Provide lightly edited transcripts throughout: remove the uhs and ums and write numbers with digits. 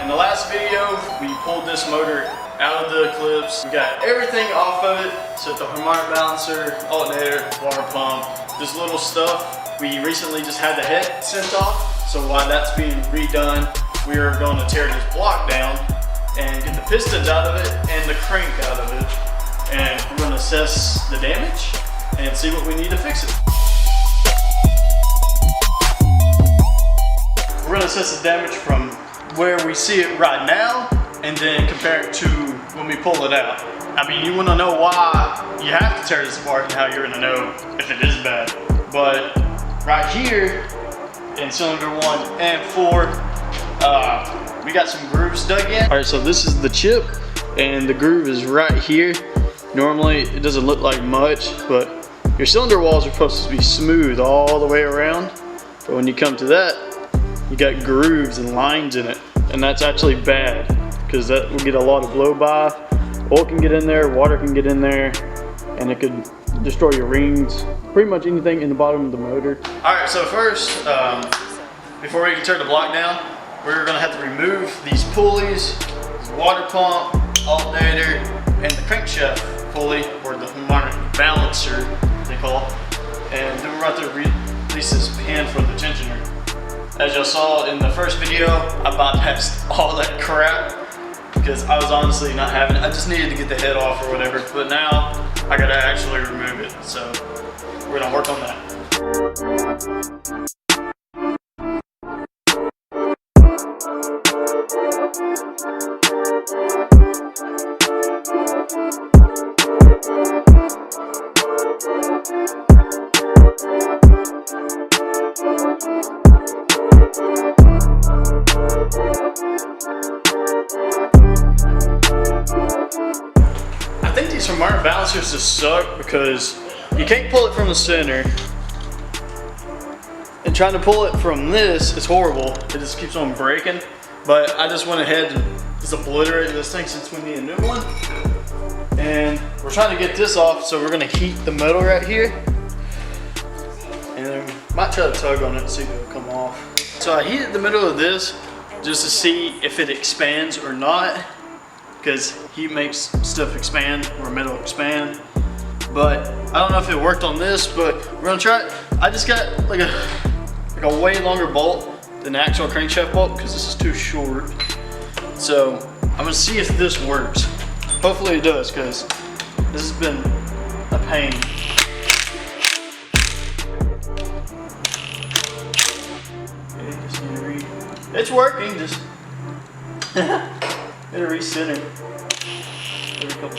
In the last video, we pulled this motor out of the Eclipse. We got everything off of it, so the harmonic balancer, alternator, water pump, this little stuff. We recently just had the head sent off, so while that's being redone, we are going to tear this block down and get the pistons out of it and the crank out of it. And we're going to assess the damage and see what we need to fix it. We're going to assess the damage from where we see it right now and then compare it to when we pull it out. I mean, you want to know why you have to tear this apart and how you're going to know if it is bad. But right here in cylinder 1 and 4, we got some grooves dug in. All right, so this is the chip and the groove is right here. Normally it doesn't look like much, but your cylinder walls are supposed to be smooth all the way around. But when you come to that, you got grooves and lines in it, and that's actually bad because that will get a lot of blow by. Oil can get in there, water can get in there, and it could destroy your rings, pretty much anything in the bottom of the motor. All right, so first, before we can tear the block down, we're gonna have to remove these pulleys, this water pump, alternator, and the crankshaft pulley, or the harmonic balancer, they call it. And then we're about to release this pin for the tensioner. As y'all saw in the first video, I bypassed all that crap because I was honestly not having it. I just needed to get the head off or whatever, but now I gotta actually remove it. So we're gonna work on that. I think these harmonic balancers just suck because you can't pull it from the center, and trying to pull it from this is horrible. It just keeps on breaking. But I just went ahead and just obliterated this thing since we need a new one. And we're trying to get this off, so we're gonna heat the metal right here. And then might try to tug on it and see if it'll come off. So I heated the middle of this just to see if it expands or not, because heat makes stuff expand or metal expand. But I don't know if it worked on this, but we're gonna try it. I just got like a way longer bolt than the actual crankshaft bolt because this is too short. So I'm gonna see if this works. Hopefully it does, because this has been a pain. Okay, just need to it's working, just gotta recenter every couple.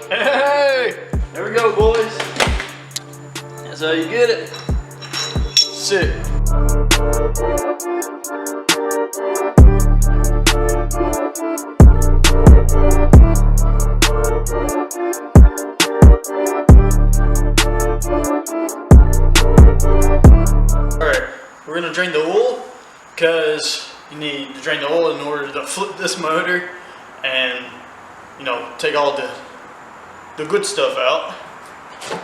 Hey! There we go, boys. That's how you get it. Sick. Alright, we're gonna drain the oil because you need to drain the oil in order to flip this motor and, you know, take all the good stuff out.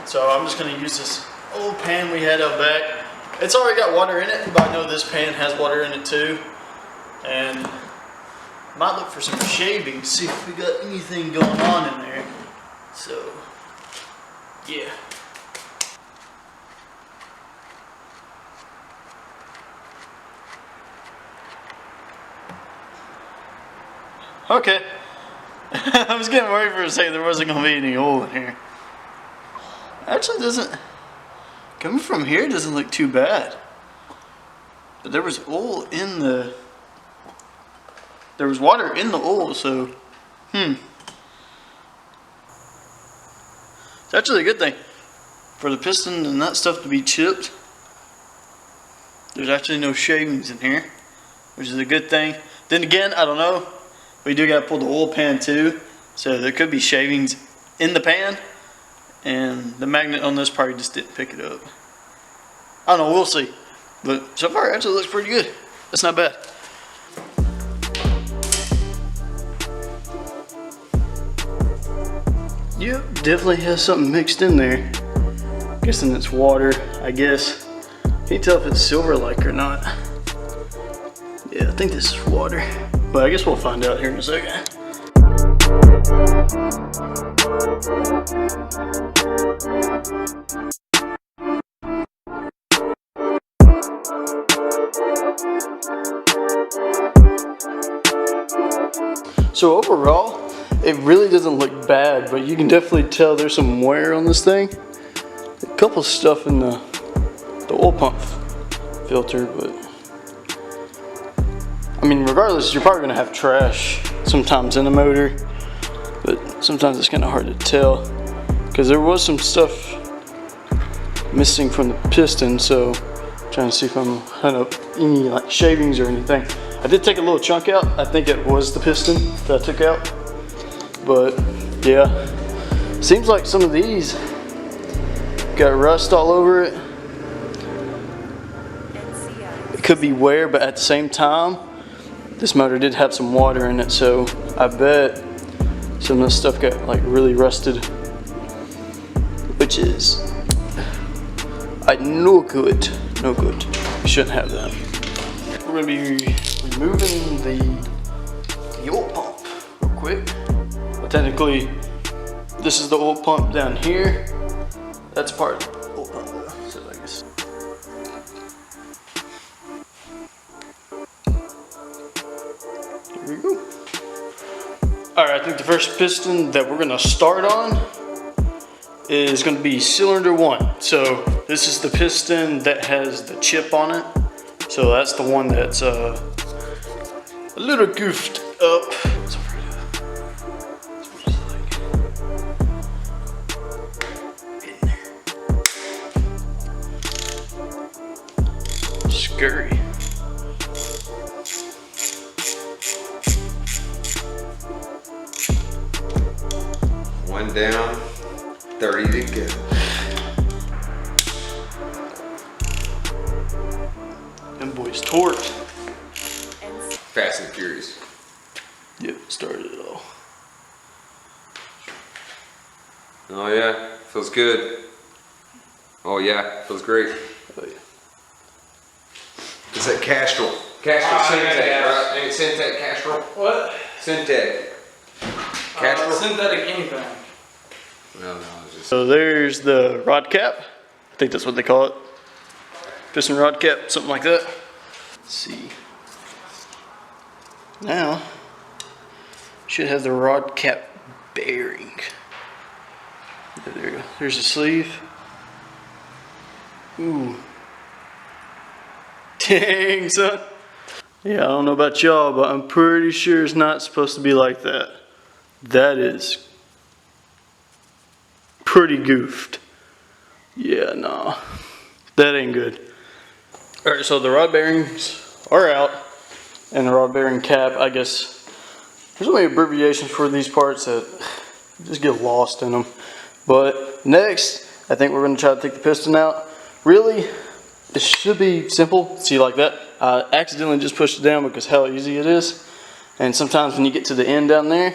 So I'm just gonna use this old pan we had out back. It's already got water in it, but I know this pan has water in it too. And might look for some shavings, see if we got anything going on in there. So, yeah. Okay. I was getting worried for a second there wasn't gonna be any oil in here. Actually doesn't, coming from here doesn't look too bad. But there was oil in the, there was water in the oil, so, It's actually a good thing. For the piston and that stuff to be chipped, there's actually no shavings in here, which is a good thing. Then again, I don't know. We do gotta pull the oil pan too, so there could be shavings in the pan, and the magnet on this probably just didn't pick it up. I don't know, we'll see. But so far it actually looks pretty good. That's not bad. Yep, definitely has something mixed in there. Guessing it's water, I guess. Can you tell if it's silver like or not? Yeah, I think this is water. But I guess we'll find out here in a second. So overall, it really doesn't look bad, but you can definitely tell there's some wear on this thing. A couple stuff in the oil pump filter, but I mean, regardless, you're probably gonna have trash sometimes in the motor, but sometimes it's kind of hard to tell because there was some stuff missing from the piston. So I'm trying to see if I'm hooking up any like shavings or anything. I did take a little chunk out. I think it was the piston that I took out, but yeah, seems like some of these got rust all over it. It could be wear, but at the same time, this motor did have some water in it, so I bet some of this stuff got like really rusted, which is no good. No good. You shouldn't have that. We're gonna be removing the oil pump real quick. But technically, this is the oil pump down here. That's part of the oil pump though, so I guess. There we go. Alright, I think the first piston that we're gonna start on is gonna be cylinder 1. So this is the piston that has the chip on it. So that's the one that's a little goofed up. Scurry. One down, 30 to go. Them boys torqued. Fast and Furious. Yep, started it all. Oh yeah, feels good. Oh yeah, feels great. Oh yeah. It's that Castrol. Castrol Syntec, right? Ain't Syntec Castrol? What? Syntec. Castrol? Synthetic anything. No, it's just... So there's the rod cap. I think that's what they call it. Piston rod cap, something like that. Let's see. Now, should have the rod cap bearing. Yeah, there you go. There's the sleeve. Ooh. Dang, son. Yeah, I don't know about y'all, but I'm pretty sure it's not supposed to be like that. That is pretty goofed. Yeah, nah. That ain't good. Alright, so the rod bearings are out. And the rod bearing cap, I guess, there's only abbreviations for these parts that just get lost in them. But next, I think we're going to try to take the piston out. Really, it should be simple. See, like that. I accidentally just pushed it down because how easy it is. And sometimes when you get to the end down there,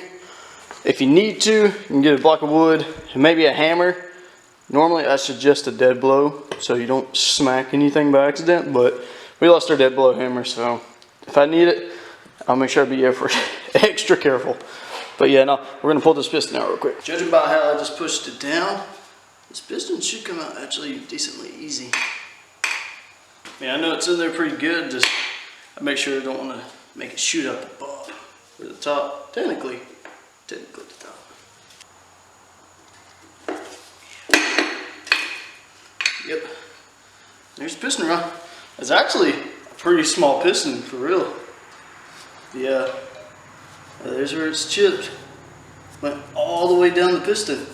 if you need to, you can get a block of wood and maybe a hammer. Normally, I suggest a dead blow so you don't smack anything by accident. But we lost our dead blow hammer, so if I need it, I'll make sure I be extra careful. But yeah, no, we're gonna pull this piston out real quick. Judging by how I just pushed it down, this piston should come out actually decently easy. Yeah, I know it's in there pretty good, just I make sure I don't wanna make it shoot out the bottom or the top. Technically the top. Yep, there's the piston rod. It's actually a pretty small piston for real. Yeah, there's where it's chipped. Went all the way down the piston.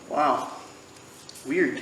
Wow, weird.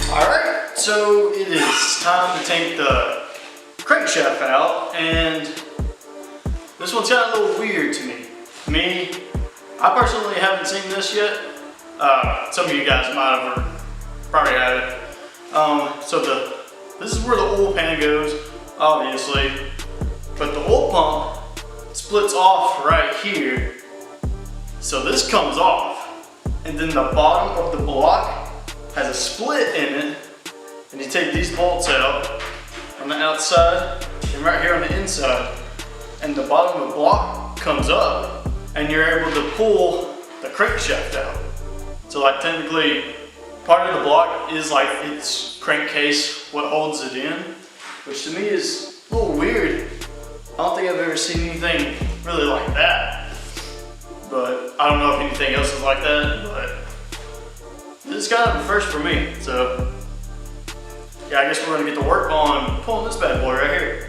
Alright, so it is time to take the crankshaft out, and this one's got a little weird to me. I personally haven't seen this yet. Some of you guys might have or probably have it. So this is where the oil pan goes, obviously, but the oil pump splits off right here. So this comes off, and then the bottom of the block has a split in it, and you take these bolts out on the outside and right here on the inside, and the bottom of the block comes up, and you're able to pull the crankshaft out. So like technically, part of the block is like its crankcase, what holds it in, which to me is a little weird. I don't think I've ever seen anything really like that, but I don't know if anything else is like that, but this is kind of a first for me. So yeah, I guess we're gonna get to work on pulling this bad boy right here.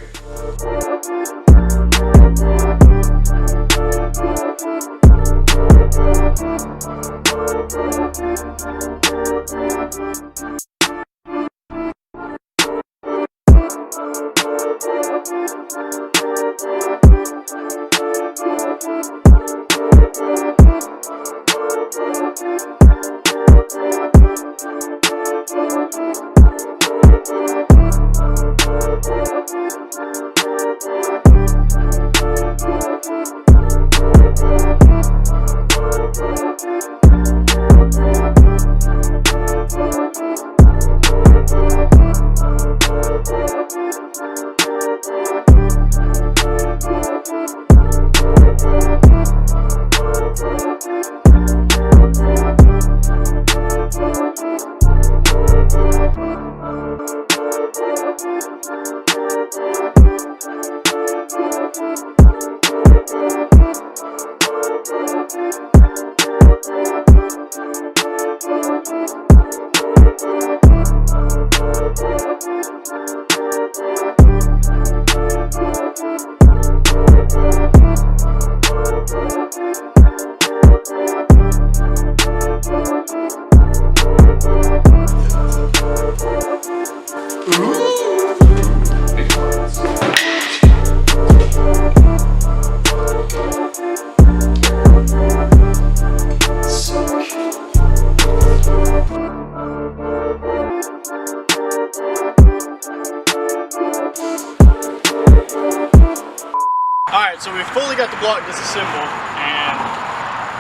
Alright, so we fully got the block disassembled, and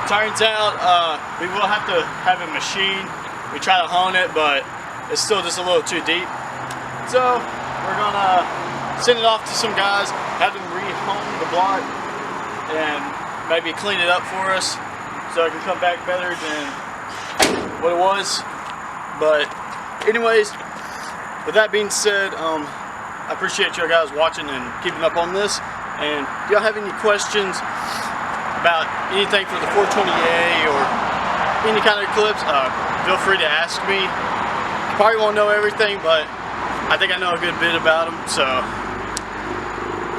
turns out we will have to have a machine. We try to hone it, but it's still just a little too deep. So we're gonna send it off to some guys, have them re-hone the block, and maybe clean it up for us so it can come back better than what it was. But anyways, with that being said, I appreciate you guys watching and keeping up on this. And if y'all have any questions about anything for the 420A or any kind of Eclipse, feel free to ask me. You probably won't know everything, but I think I know a good bit about them. So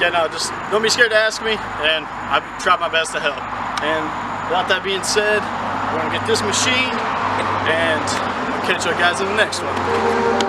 yeah, no, just don't be scared to ask me, and I try my best to help. And without that being said, we're gonna get this machine, and I'll catch you guys in the next one.